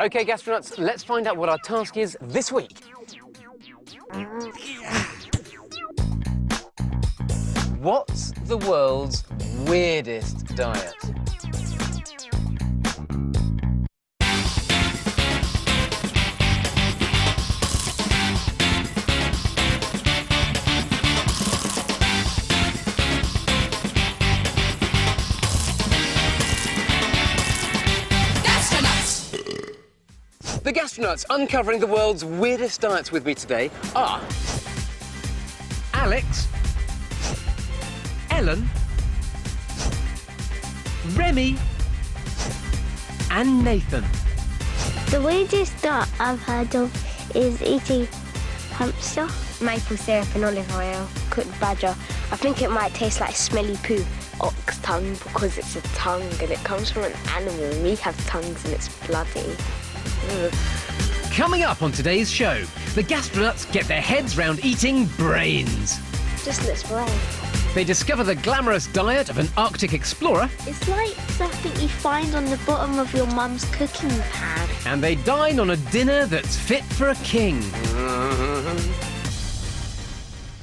OK, Gastronuts, let's find out what our task is this week. What's the world's weirdest diet? The Gastronuts uncovering the world's weirdest diets with me today are Alex, Ellen, Remy and Nathan. The weirdest diet I've heard of is eating hamster, maple syrup and olive oil, cooked badger. I think it might taste like smelly poo. Ox tongue because it's a tongue and it comes from an animal. We have tongues and it's bloody. Coming up on today's show, the Gastronuts get their heads round eating brains. Just looks brain. They discover the glamorous diet of an Arctic explorer. It's like something you find on the bottom of your mum's cooking pan. And they dine on a dinner that's fit for a king.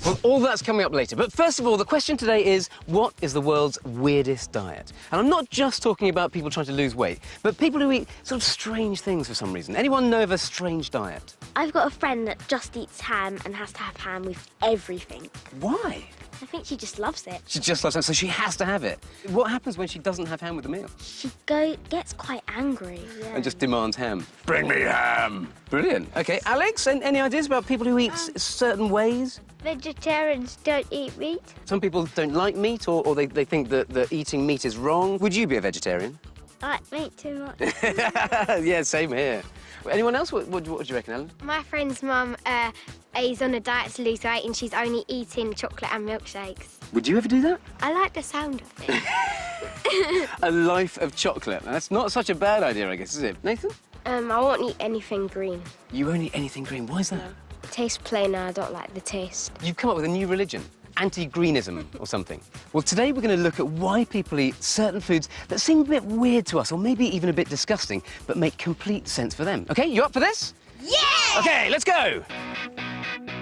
Well, all that's coming up later. But first of all, the question today is, what is the world's weirdest diet? And I'm not just talking about people trying to lose weight, but people who eat sort of strange things for some reason. Anyone know of a strange diet? I've got a friend that just eats ham and has to have ham with everything. Why? I think she just loves it. She just loves ham, so she has to have it. What happens when she doesn't have ham with the meal? She gets quite angry. Yeah. And just demands ham. Bring me ham! Brilliant. OK, Alex, any ideas about people who eat certain ways? Vegetarians don't eat meat. Some people don't like meat, or they think that eating meat is wrong. Would you be a vegetarian? I like meat too much. Yeah, same here. Anyone else? What do you reckon, Ellen? My friend's mum is on a diet to lose weight and she's only eating chocolate and milkshakes. Would you ever do that? I like the sound of it. A life of chocolate. That's not such a bad idea, I guess, is it? Nathan? I won't eat anything green. You won't eat anything green. Why is that? It tastes plain and I don't like the taste. You've come up with a new religion. Anti-greenism or something. Well, today we're going to look at why people eat certain foods that seem a bit weird to us, or maybe even a bit disgusting, but make complete sense for them. OK, you up for this? Yeah! OK, let's go!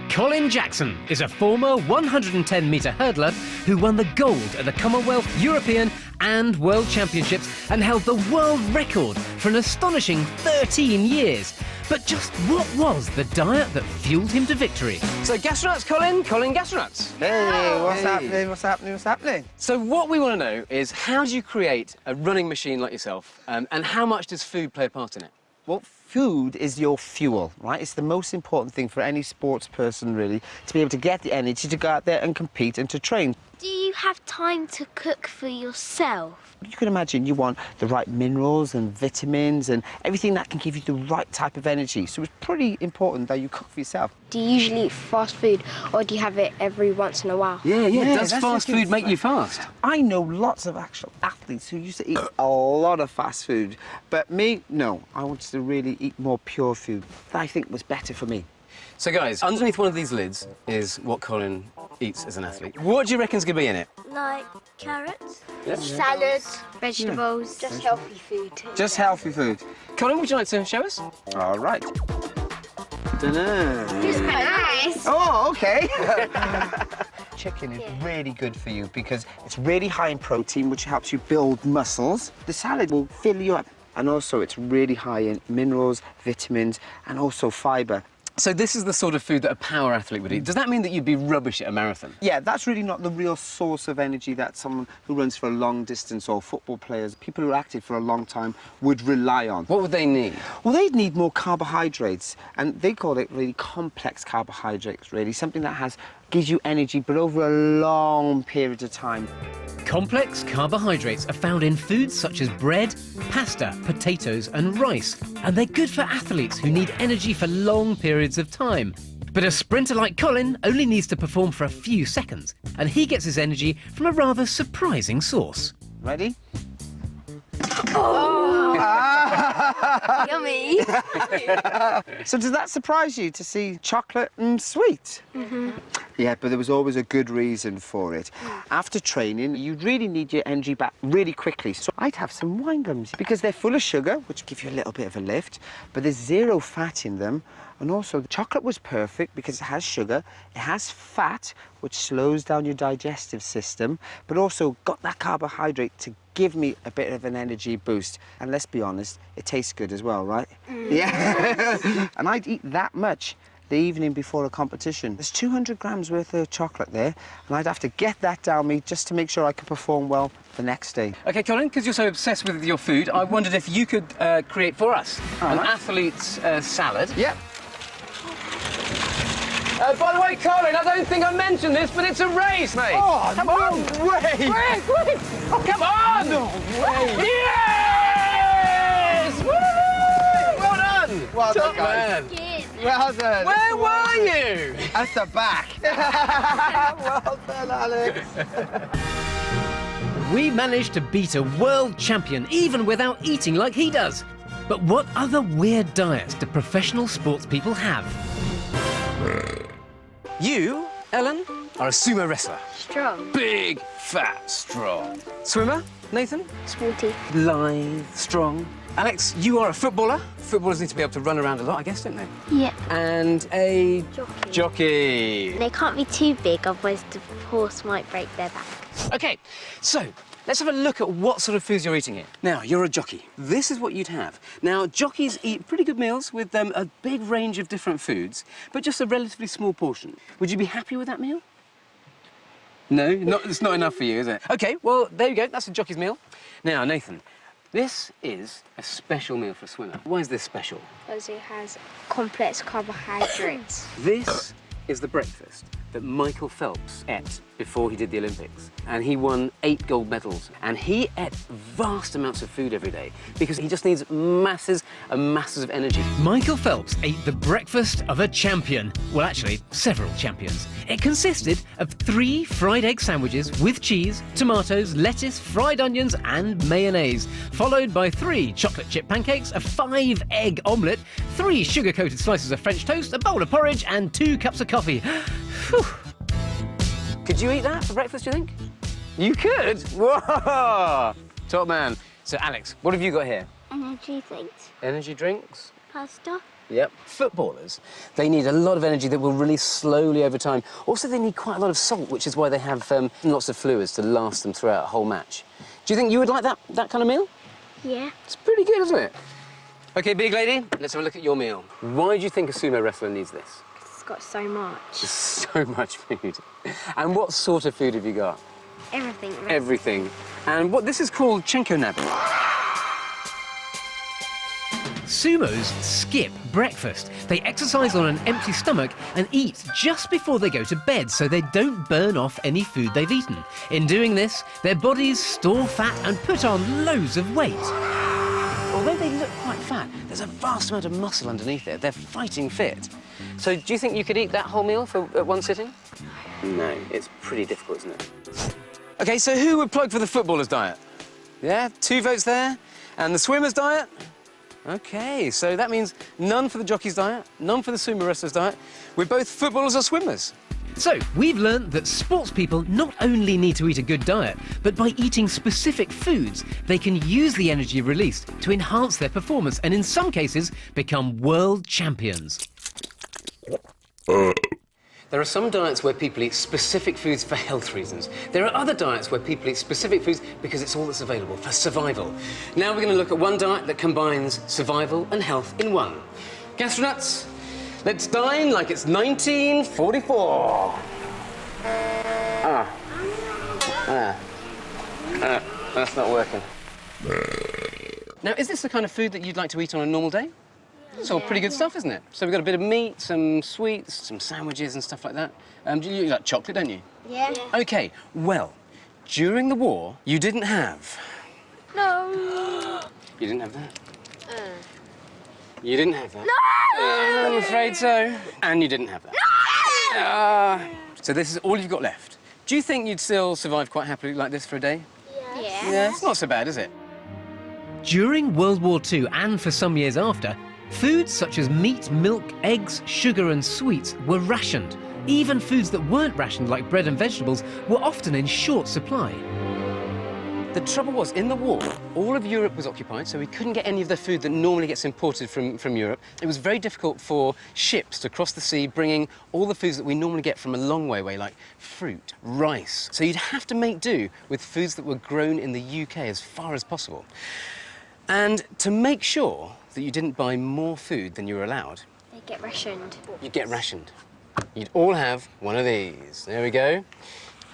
Colin Jackson is a former 110-metre hurdler who won the gold at the Commonwealth, European and World Championships and held the world record for an astonishing 13 years. But just what was the diet that fueled him to victory? So, Gastronuts, Colin Gastronuts. Hey, what's happening? So what we want to know is, how do you create a running machine like yourself, and how much does food play a part in it? Well, food is your fuel, right? It's the most important thing for any sports person, really, to be able to get the energy to go out there and compete and to train. Do you have time to cook for yourself? You can imagine you want the right minerals and vitamins and everything that can give you the right type of energy. So it's pretty important that you cook for yourself. Do you usually eat fast food or do you have it every once in a while? Yeah. Does that's fast the thing. food make you fast? I know lots of actual athletes who used to eat a lot of fast food. But me, no. I wanted to really eat more pure food that I think was better for me. So, guys, underneath one of these lids is what Colin eats as an athlete. What do you reckon's going to be in it? Like carrots, Yeah. salads, Vegetables. just healthy food. Just healthy food. Colin, would you like to show us? All right. Dunno. It's quite nice. Oh, OK. Chicken is really good for you because it's really high in protein, which helps you build muscles. The salad will fill you up. And also, it's really high in minerals, vitamins, and also fibre. So this is the sort of food that a power athlete would eat. Does that mean that you'd be rubbish at a marathon? Yeah, that's really not the real source of energy that someone who runs for a long distance or football players, people who are active for a long time, would rely on. What would they need? Well, they'd need more carbohydrates, and they call it really complex carbohydrates, really, something that gives you energy, but over a long period of time. Complex carbohydrates are found in foods such as bread, pasta, potatoes and rice, and they're good for athletes who need energy for long periods of time. But a sprinter like Colin only needs to perform for a few seconds, and he gets his energy from a rather surprising source. Ready? Yummy. So does that surprise you to see chocolate and sweet? Yeah, but there was always a good reason for it. After training, you really need your energy back really quickly. So I'd have some wine gums because they're full of sugar, which give you a little bit of a lift, but there's zero fat in them. And also, the chocolate was perfect because it has sugar, it has fat, which slows down your digestive system, but also got that carbohydrate to give me a bit of an energy boost. And let's be honest, it tastes good as well, right? Yeah. And I'd eat that much the evening before a competition. There's 200 grams worth of chocolate there, and I'd have to get that down me just to make sure I could perform well the next day. OK, Colin, because you're so obsessed with your food, I wondered if you could create for us an athlete's salad. Yep. By the way, Colin, I don't think I mentioned this, but it's a race, mate. Oh, come no on. way! Quick! Oh, come on! No way! Yes! Woo! Well done! Well done, Top man. Well done. Where were you? At the back. Well done, Alex. We managed to beat a world champion even without eating like he does. But what other weird diets do professional sports people have? You, Ellen, are a sumo wrestler. Strong. Big, fat, strong. Swimmer, Nathan? Sporty. Lithe, strong. Alex, you are a footballer. Footballers need to be able to run around a lot, I guess, don't they? Yeah. And a Jockey. jockey. They can't be too big, otherwise the horse might break their back. OK, so let's have a look at what sort of foods you're eating here. Now, you're a jockey. This is what you'd have. Now, jockeys eat pretty good meals with a big range of different foods, but just a relatively small portion. Would you be happy with that meal? No? It's not enough for you, is it? OK, well, there you go. That's a jockey's meal. Now, Nathan, this is a special meal for a swimmer. Why is this special? Because it has complex carbohydrates. This is the breakfast that Michael Phelps ate before he did the Olympics. And he won 8 gold medals. And he ate vast amounts of food every day because he just needs masses and masses of energy. Michael Phelps ate the breakfast of a champion. Well, actually, several champions. It consisted of 3 fried egg sandwiches with cheese, tomatoes, lettuce, fried onions and mayonnaise, followed by 3 chocolate chip pancakes, a 5-egg omelette, 3 sugar-coated slices of French toast, a bowl of porridge and 2 cups of coffee. Whew. Could you eat that for breakfast, do you think? You could? Whoa! Top man. So, Alex, what have you got here? Energy things. Energy drinks? Pasta. Yep. Footballers, they need a lot of energy that will release slowly over time. Also, they need quite a lot of salt, which is why they have lots of fluids to last them throughout a whole match. Do you think you would like that kind of meal? Yeah. It's pretty good, isn't it? OK, big lady, let's have a look at your meal. Why do you think a sumo wrestler needs this? It's got so much. So much food. And what sort of food have you got? Everything. Really. Everything. And what this is called chenko nabe. Sumos skip breakfast. They exercise on an empty stomach and eat just before they go to bed so they don't burn off any food they've eaten. In doing this, their bodies store fat and put on loads of weight. Although they look quite fat, there's a vast amount of muscle underneath it. They're fighting fit. So do you think you could eat that whole meal at one sitting? No, it's pretty difficult, isn't it? OK, so who would plug for the footballer's diet? Yeah, 2 votes there. And the swimmer's diet? OK, so that means none for the jockey's diet, none for the sumo wrestler's diet. We're both footballers or swimmers. So, we've learned that sports people not only need to eat a good diet, but by eating specific foods, they can use the energy released to enhance their performance and, in some cases, become world champions. There are some diets where people eat specific foods for health reasons. There are other diets where people eat specific foods because it's all that's available for survival. Now we're going to look at one diet that combines survival and health in one. Gastronuts, let's dine like it's 1944. That's not working. Now, is this the kind of food that you'd like to eat on a normal day? It's all pretty good stuff, isn't it? So we've got a bit of meat, some sweets, some sandwiches and stuff like that. You like chocolate, don't you? Yeah. OK, well, during the war, you didn't have... No. You didn't have that? You didn't have that? No! I'm afraid so. And you didn't have that? No! So this is all you've got left. Do you think you'd still survive quite happily like this for a day? Yeah. Yeah, it's not so bad, is it? During World War II and for some years after, foods such as meat, milk, eggs, sugar and sweets were rationed. Even foods that weren't rationed, like bread and vegetables, were often in short supply. The trouble was, in the war, all of Europe was occupied, so we couldn't get any of the food that normally gets imported from Europe. It was very difficult for ships to cross the sea, bringing all the foods that we normally get from a long way away, like fruit, rice. So you'd have to make do with foods that were grown in the UK as far as possible. And to make sure that you didn't buy more food than you were allowed, They get rationed. you'd get rationed. You'd all have one of these. There we go.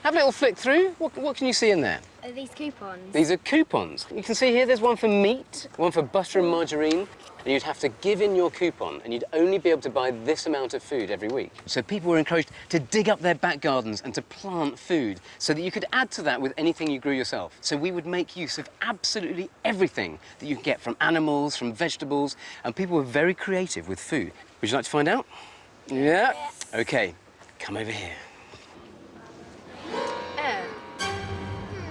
Have a little flick through. What can you see in there? Are these coupons? These are coupons. You can see here there's one for meat, one for butter and margarine, and you'd have to give in your coupon and you'd only be able to buy this amount of food every week. So people were encouraged to dig up their back gardens and to plant food so that you could add to that with anything you grew yourself. So we would make use of absolutely everything that you could get from animals, from vegetables, and people were very creative with food. Would you like to find out? Yeah? Okay, come over here.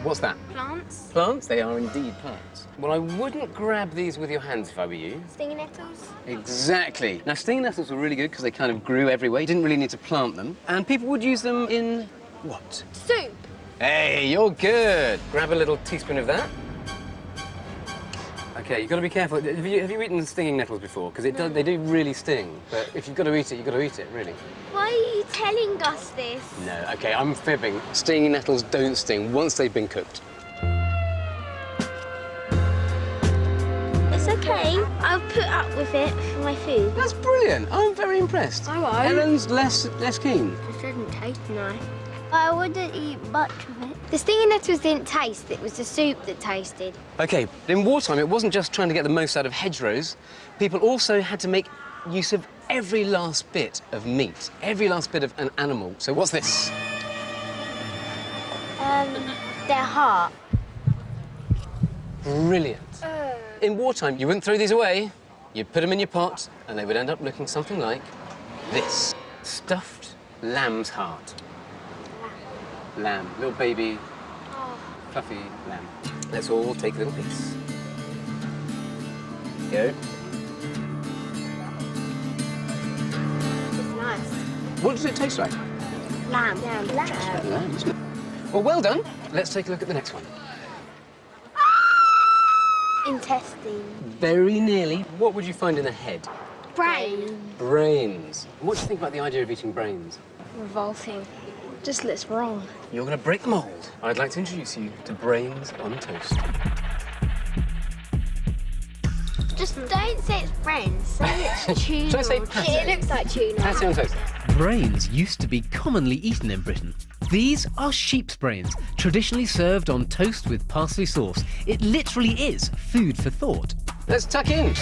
What's that? Plants? Plants? They are indeed plants. Well, I wouldn't grab these with your hands if I were you. Stinging nettles? Exactly. Now, stinging nettles were really good because they kind of grew everywhere. You didn't really need to plant them. And people would use them in what? Soup. Hey, you're good. Grab a little teaspoon of that. Okay, you've got to be careful. Have you eaten stinging nettles before? Because they do really sting. But if you've got to eat it, you've got to eat it, really. Why are you telling us this? No, okay, I'm fibbing. Stinging nettles don't sting once they've been cooked. It's okay. I'll put up with it for my food. That's brilliant. I'm very impressed. I won't. Ellen's less keen. It doesn't taste nice. I wouldn't eat much of it. The stinging nettles didn't taste, it was the soup that tasted. OK, in wartime, it wasn't just trying to get the most out of hedgerows. People also had to make use of every last bit of meat, every last bit of an animal. So what's this? Their heart. Brilliant. In wartime, you wouldn't throw these away. You'd put them in your pot, and they would end up looking something like this. Stuffed lamb's heart. Lamb, little baby, fluffy lamb. Let's all take a little piece. Go. It's nice. What does it taste like? Lamb. Lamb, isn't it? Well, well done. Let's take a look at the next one. Intestine. Very nearly. What would you find in the head? Brain. Brains. What do you think about the idea of eating brains? Revolting. Just looks wrong. You're going to break the mold. I'd like to introduce you to brains on toast. Just don't say it's brains. Say it's tuna. Should I say patty? It looks like tuna. Patty on toast. Brains used to be commonly eaten in Britain. These are sheep's brains, traditionally served on toast with parsley sauce. It literally is food for thought. Let's tuck in.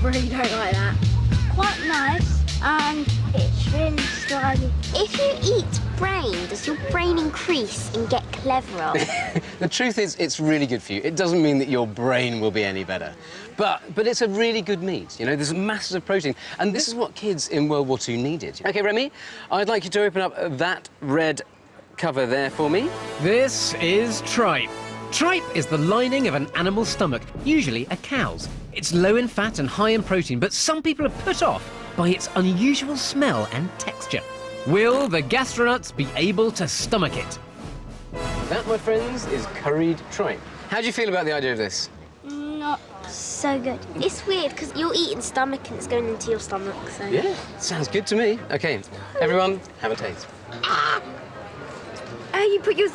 Really don't like that. Quite nice, and it's really slimy. If you eat brain, does your brain increase and get cleverer? The truth is, it's really good for you. It doesn't mean that your brain will be any better. But it's a really good meat, you know, there's masses of protein. And this is what kids in World War II needed. OK, Remy, I'd like you to open up that red cover there for me. This is tripe. Tripe is the lining of an animal's stomach, usually a cow's. It's low in fat and high in protein, but some people are put off by its unusual smell and texture. Will the Gastronuts be able to stomach it? That, my friends, is curried tripe. How do you feel about the idea of this? Not so good. It's weird because you're eating stomach and it's going into your stomach, so... Yeah, sounds good to me. OK, everyone, have a taste. Oh, you put yours...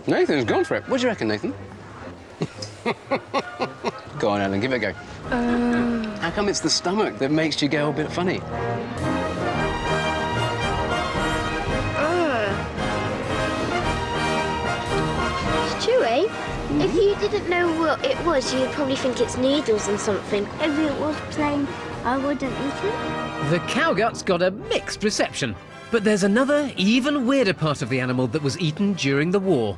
Nathan's gone for it. What do you reckon, Nathan? Go on, Ellen, give it a go. How come it's the stomach that makes you go a bit funny? It's chewy. If you didn't know what it was, you'd probably think it's noodles and something. If it was plain, I wouldn't eat it. The cow guts got a mixed reception. But there's another, even weirder part of the animal that was eaten during the war.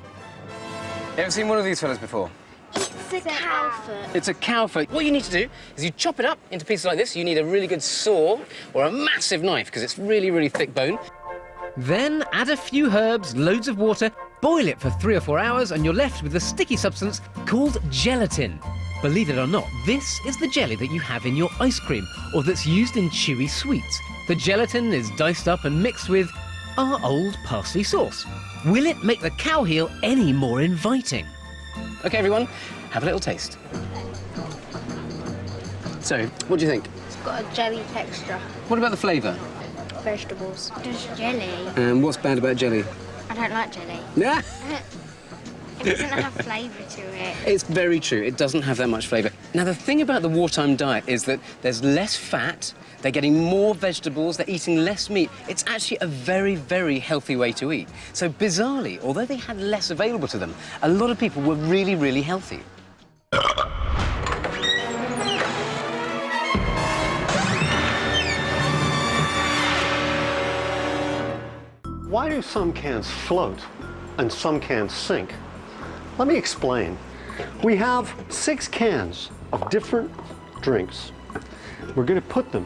You ever seen one of these fellas before? It's It's a cow foot. It's a cow foot. What you need to do is you chop it up into pieces like this. You need a really good saw or a massive knife because it's really, really thick bone. Then add a few herbs, loads of water, boil it for 3 or 4 hours, and you're left with a sticky substance called gelatin. Believe it or not, this is the jelly that you have in your ice cream, or that's used in chewy sweets. The gelatin is diced up and mixed with our old parsley sauce. Will it make the cow heel any more inviting? OK, everyone, have a little taste. So, what do you think? It's got a jelly texture. What about the flavour? Vegetables. Just jelly. And what's bad about jelly? I don't like jelly. Yeah. It doesn't have flavour to it. It's very true. It doesn't have that much flavour. Now, the thing about the wartime diet is that there's less fat, they're getting more vegetables, they're eating less meat. It's actually a very, very healthy way to eat. So, bizarrely, although they had less available to them, a lot of people were really, really healthy. Why do some cans float and some cans sink? Let me explain. We have 6 cans of different drinks. We're going to put them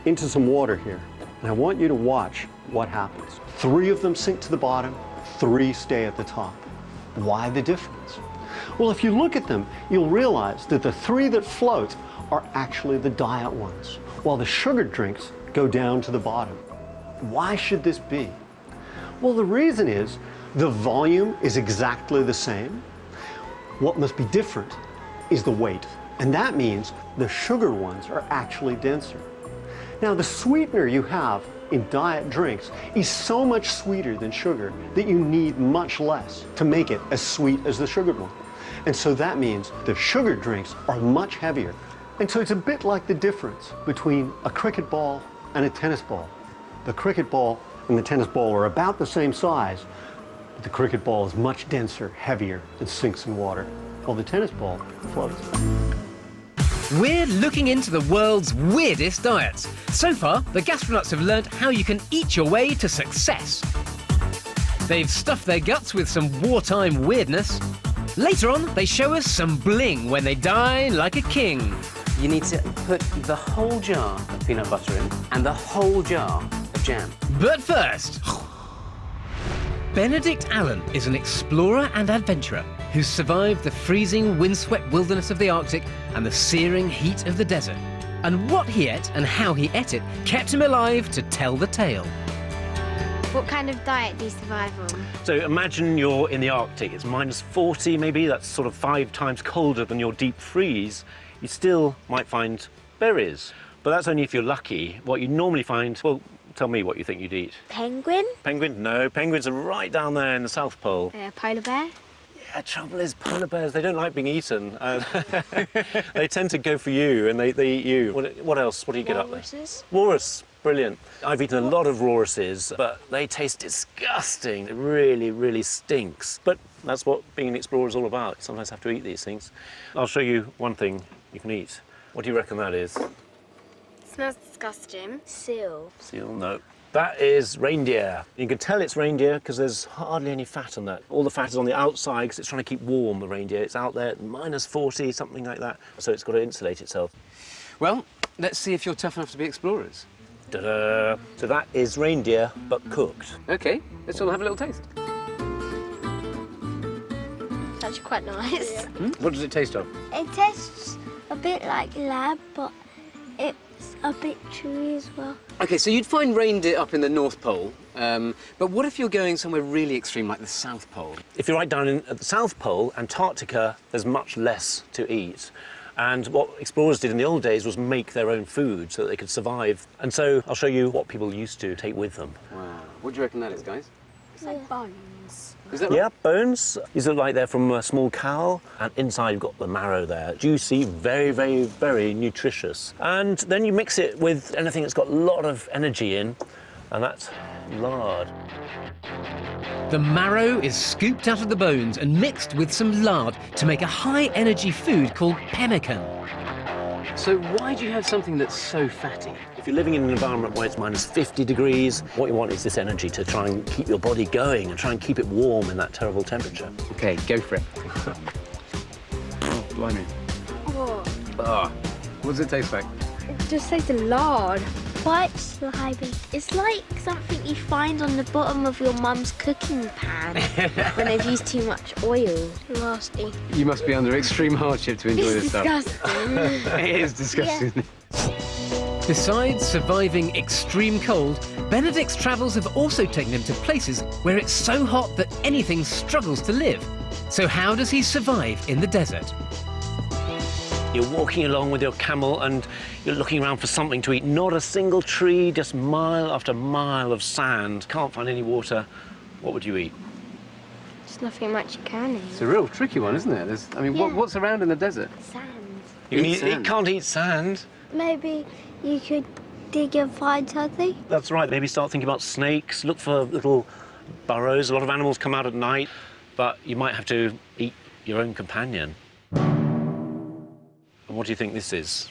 into some water here, and I want you to watch what happens. 3 of them sink to the bottom, 3 stay at the top. Why the difference? Well, if you look at them, you'll realize that the 3 that float are actually the diet ones, while the sugared drinks go down to the bottom. Why should this be? Well, the reason is the volume is exactly the same. What must be different is the weight, and that means the sugar ones are actually denser. Now, the sweetener you have in diet drinks is so much sweeter than sugar that you need much less to make it as sweet as the sugared one. And so that means the sugared drinks are much heavier. And so it's a bit like the difference between a cricket ball and a tennis ball. The cricket ball and the tennis ball are about the same size, but the cricket ball is much denser, heavier, and sinks in water, while the tennis ball floats. We're looking into the world's weirdest diets. So far, the Gastronuts have learnt how you can eat your way to success. They've stuffed their guts with some wartime weirdness. Later on, they show us some bling when they dine like a king. You need to put the whole jar of peanut butter in and the whole jar of jam. But first, Benedict Allen is an explorer and adventurer who's survived the freezing, windswept wilderness of the Arctic and the searing heat of the desert. And what he ate and how he ate it kept him alive to tell the tale. What kind of diet do you survive on? So imagine you're in the Arctic, it's -40 maybe, that's sort of 5 times colder than your deep freeze. You still might find berries, but that's only if you're lucky. What you normally find, well, tell me what you think you'd eat. Penguin? Penguin? No, penguins are right down there in the South Pole. Polar bear? Yeah, trouble is polar bears, they don't like being eaten. They tend to go for you and they eat you. What else? What do you get up there? Walruses? Walrus, brilliant. I've eaten a lot of walruses, but they taste disgusting. It really, really stinks. But that's what being an explorer is all about. You sometimes have to eat these things. I'll show you one thing you can eat. What do you reckon that is? Smells disgusting. Seal. Seal? No. That is reindeer. You can tell it's reindeer because there's hardly any fat on that. All the fat is on the outside because it's trying to keep warm, the reindeer. It's out there at -40, something like that. So it's got to insulate itself. Well, let's see if you're tough enough to be explorers. Ta-da! So that is reindeer, but cooked. OK, let's all have a little taste. It's actually quite nice. What does it taste of? It tastes a bit like lamb, but it's a bit chewy as well. OK, so you'd find reindeer up in the North Pole, but what if you're going somewhere really extreme, like the South Pole? If you're right down at the South Pole, Antarctica, there's much less to eat. And what explorers did in the old days was make their own food so that they could survive. And so I'll show you what people used to take with them. Wow. What do you reckon that is, guys? It's like bones. Is that right? Yeah, bones. These look like they're from a small cow, and inside you've got the marrow there. Juicy, very, very, very nutritious. And then you mix it with anything that's got a lot of energy in, and that's lard. The marrow is scooped out of the bones and mixed with some lard to make a high-energy food called pemmican. So why do you have something that's so fatty? If you're living in an environment where it's -50 degrees, what you want is this energy to try and keep your body going and try and keep it warm in that terrible temperature. OK, go for it. Blimey. Oh, Ah, what does it taste like? It just tastes lard. quite slimy. It's like something you find on the bottom of your mum's cooking pan when they've used too much oil. Nasty. You must be under extreme hardship to enjoy It's this stuff. disgusting. It is disgusting. Besides surviving extreme cold, Benedict's travels have also taken him to places where it's so hot that anything struggles to live. So how does he survive in the desert? You're walking along with your camel and you're looking around for something to eat. Not a single tree, just mile after mile of sand. Can't find any water. What would you eat? There's nothing much you can It's eat. a real tricky one, isn't it? Yeah. What's around in the desert? Sand. You can't eat sand. Maybe you could dig and find something. That's right. Maybe start thinking about snakes. Look for little burrows. A lot of animals come out at night, but you might have to eat your own companion. And what do you think this is?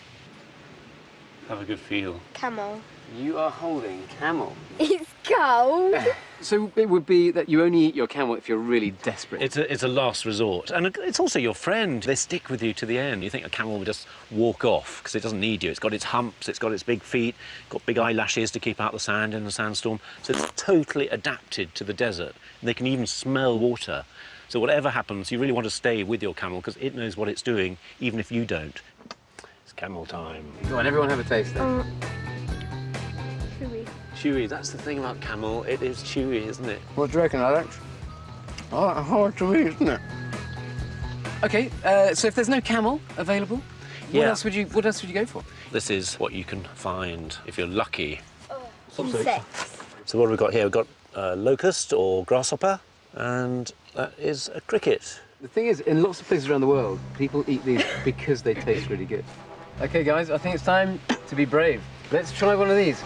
Have a good feel. Camel. You are holding camel. It's cold. So it would be that you only eat your camel if you're really desperate. It's a last resort. And it's also your friend. They stick with you to the end. You think a camel would just walk off because it doesn't need you. It's got its humps, it's got its big feet, got big eyelashes to keep out the sand in the sandstorm. So it's totally adapted to the desert. And they can even smell water. So whatever happens, you really want to stay with your camel because it knows what it's doing, even if you don't. It's camel time. Go on, everyone have a taste then. Chewy, that's the thing about camel. It is chewy, isn't it? What do you reckon, Alex? Oh, hard to eat, isn't it? Okay, so if there's no camel available, what Yeah. else would you go for? This is what you can find if you're lucky. Insects. So what have we got here? We've got locust or grasshopper, and that is a cricket. The thing is, in lots of places around the world, people eat these because they taste really good. Okay, guys, I think it's time to be brave. Let's try one of these.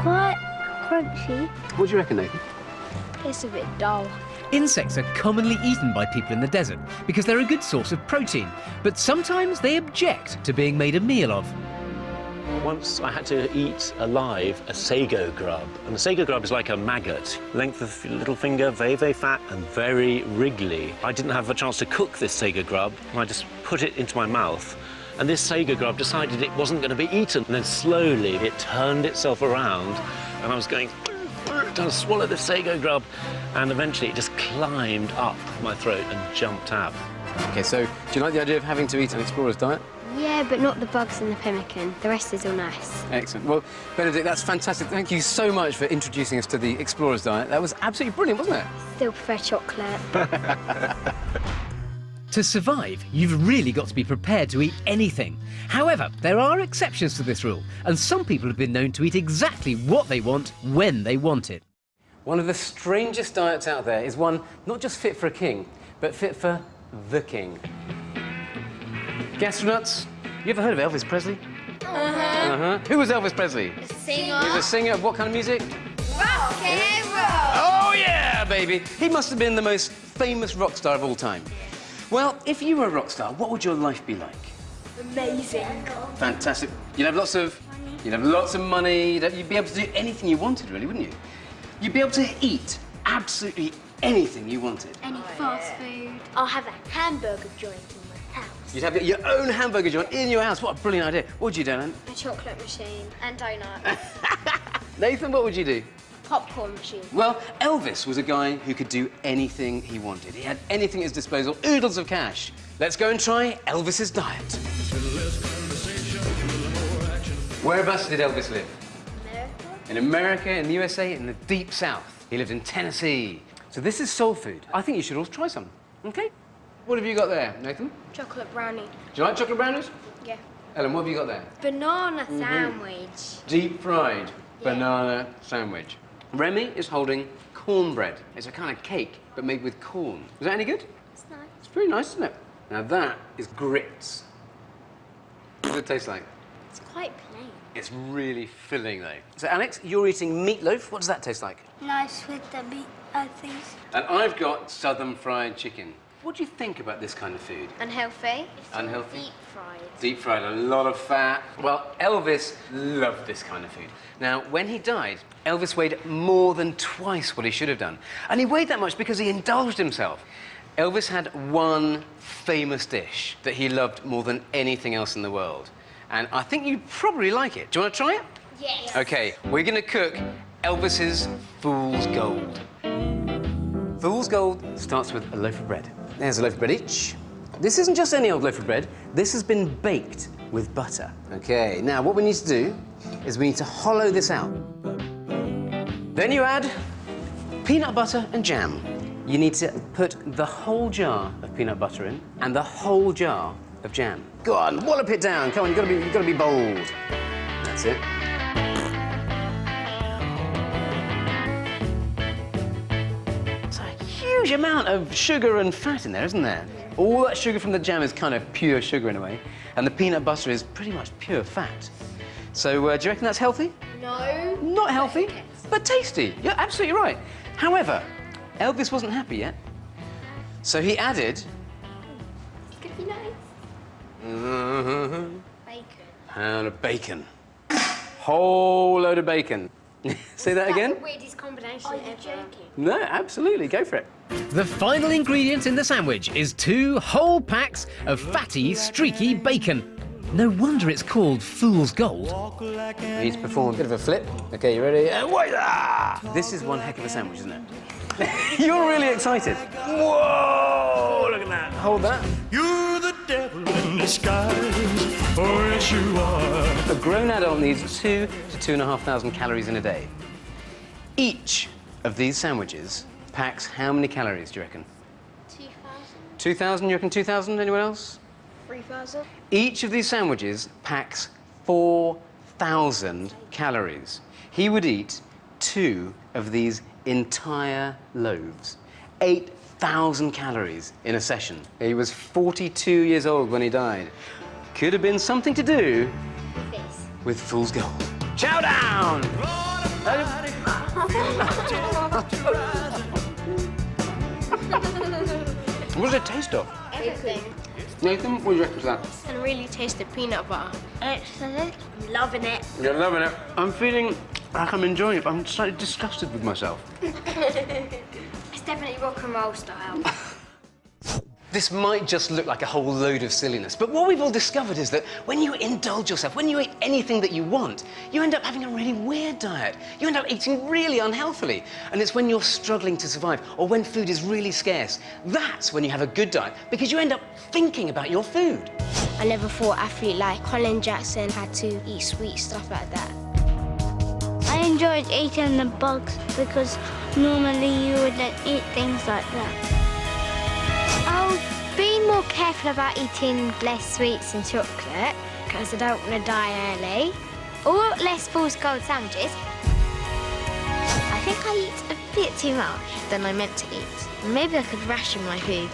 Quite crunchy. What do you reckon, Nathan? It's a bit dull. Insects are commonly eaten by people in the desert because they're a good source of protein, but sometimes they object to being made a meal of. Once I had to eat alive a sago grub, and a sago grub is like a maggot, length of your little finger, very, very fat and very wriggly. I didn't have a chance to cook this sago grub, and I just put it into my mouth. And this sago grub decided it wasn't going to be eaten. And then slowly it turned itself around and I was going, trying to swallow the sago grub. And eventually it just climbed up my throat and jumped out. Okay, so do you like the idea of having to eat an explorer's diet? Yeah, but not the bugs and the pemmican. The rest is all nice. Excellent. Well, Benedict, that's fantastic. Thank you so much for introducing us to the explorer's diet. That was absolutely brilliant, wasn't it? Still prefer chocolate. To survive, you've really got to be prepared to eat anything. However, there are exceptions to this rule, and some people have been known to eat exactly what they want when they want it. One of the strangest diets out there is one not just fit for a king, but fit for the king. Gastronuts, you ever heard of Elvis Presley? Who was Elvis Presley? Singer. He was a singer of what kind of music? Rock and roll. Oh yeah, baby! He must have been the most famous rock star of all time. Well, if you were a rock star, what would your life be like? Amazing. Fantastic. You'd have lots of money. You'd be able to do anything you wanted, really, wouldn't you? You'd be able to eat absolutely anything you wanted. Any fast food. I'll have a hamburger joint in my house. You'd have your own hamburger joint in your house. What a brilliant idea. What would you do, Alan? A chocolate machine. And donuts. Nathan, what would you do? Popcorn machine. Well, Elvis was a guy who could do anything he wanted. He had anything at his disposal, oodles of cash. Let's go and try Elvis's diet. Whereabouts did Elvis live? America. In America, in the USA, in the deep south. He lived in Tennessee. So this is soul food. I think you should all try some, okay? What have you got there, Nathan? Chocolate brownie. Do you like chocolate brownies? Yeah. Ellen, what have you got there? Banana sandwich. Deep fried banana sandwich. Remy is holding cornbread. It's a kind of cake, but made with corn. Is that any good? It's nice. It's pretty nice, isn't it? Now that is grits. What does it taste like? It's quite plain. It's really filling, though. So, Alex, you're eating meatloaf. What does that taste like? Nice with the meat, I think. And I've got southern fried chicken. What do you think about this kind of food? Unhealthy. Unhealthy? Deep fried. Deep fried, a lot of fat. Well, Elvis loved this kind of food. Now, when he died, Elvis weighed more than twice what he should have done. And he weighed that much because he indulged himself. Elvis had one famous dish that he loved more than anything else in the world. And I think you'd probably like it. Do you want to try it? Yes. OK, we're going to cook Elvis's Fool's Gold. Fool's Gold starts with a loaf of bread. There's a loaf of bread each. This isn't just any old loaf of bread. This has been baked with butter. OK, now what we need to do is we need to hollow this out. Then you add peanut butter and jam. You need to put the whole jar of peanut butter in and the whole jar of jam. Go on, wallop it down. Come on, you've got to be bold. That's it. It's a huge amount of sugar and fat in there, isn't there? All that sugar from the jam is kind of pure sugar in a way, and the peanut butter is pretty much pure fat. So, do you reckon that's healthy? No. Not healthy, but tasty. You're absolutely right. However, Elvis wasn't happy yet, so he added... It's gonna be nice. Bacon. Pound of bacon. Whole load of bacon. Say that again? That's the weirdest combination ever. Are you joking? No, absolutely, go for it. The final ingredient in the sandwich is 2 whole packs of fatty, streaky bacon. No wonder it's called Fool's Gold. You need to perform a bit of a flip. OK, you ready? This is one heck of a sandwich, isn't it? You're really excited. Whoa, look at that. Hold that. You're the devil in disguise, oh yes you are. A grown adult needs 2,000 to 2,500 calories in a day. Each of these sandwiches packs how many calories, do you reckon? 2,000. 2,000, you reckon 2,000? Anyone else? 3,000. Each of these sandwiches packs 4,000 calories. He would eat 2 of these entire loaves. 8,000 calories in a session. He was 42 years old when he died. Could have been something to do This. with Fool's Gold. Chow down! What does it taste of? Everything. Nathan, what do you reckon to that? And really taste the peanut butter. Excellent. I'm loving it. You're loving it. I'm feeling like I'm enjoying it, but I'm slightly disgusted with myself. It's definitely rock and roll style. This might just look like a whole load of silliness, but what we've all discovered is that when you indulge yourself, when you eat anything that you want, you end up having a really weird diet. You end up eating really unhealthily. And it's when you're struggling to survive, or when food is really scarce, that's when you have a good diet, because you end up thinking about your food. I never thought an athlete like Colin Jackson had to eat sweet stuff like that. I enjoyed eating the bugs because normally you wouldn't eat things like that. I'll be more careful about eating less sweets and chocolate because I don't want to die early. Or less Fool's Gold sandwiches. I think I eat a bit too much than I meant to eat. Maybe I could ration my food.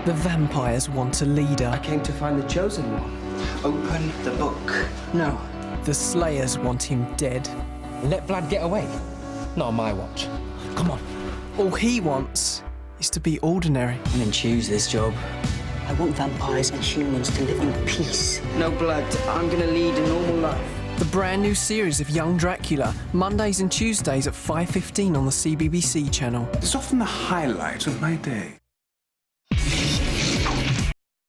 The vampires want a leader. I came to find the chosen one. Open the book. No. The slayers want him dead. Let Vlad get away. Not on my watch. Come on. All he wants is to be ordinary. I didn't choose this job. I want vampires and humans to live in peace. No blood. I'm gonna lead a normal life. The brand new series of Young Dracula, Mondays and Tuesdays at 5:15 on the CBBC channel. It's often the highlight of my day.